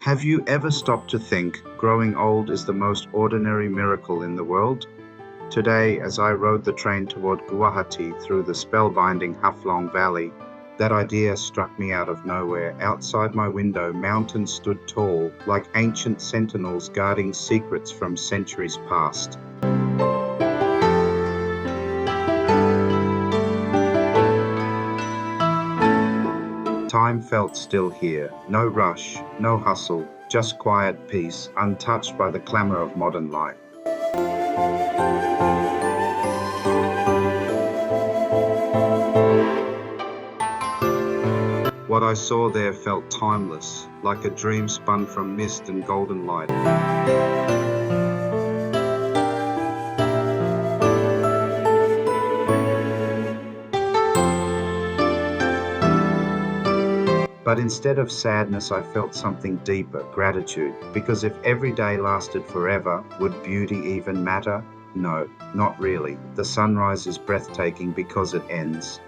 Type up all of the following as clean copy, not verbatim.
Have you ever stopped to think growing old is the most ordinary miracle in the world? Today, as I rode the train toward Guwahati through the spellbinding Haflong Valley, that idea struck me out of nowhere. Outside my window, mountains stood tall, like ancient sentinels guarding secrets from centuries past. Time felt still here. No rush, no hustle, just quiet peace, untouched by the clamor of modern life. What I saw there felt timeless, like a dream spun from mist and golden light. But instead of sadness, I felt something deeper, gratitude. Because if every day lasted forever, would beauty even matter? No, not really. The sunrise is breathtaking because it ends.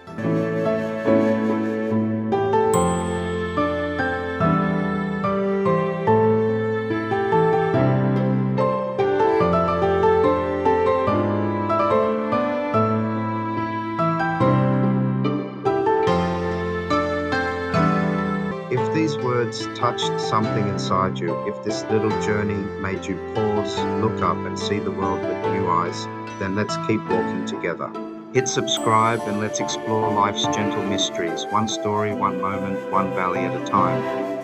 If these words touched something inside you, if this little journey made you pause, look up and see the world with new eyes, then let's keep walking together. Hit subscribe and let's explore life's gentle mysteries, one story, one moment, one valley at a time.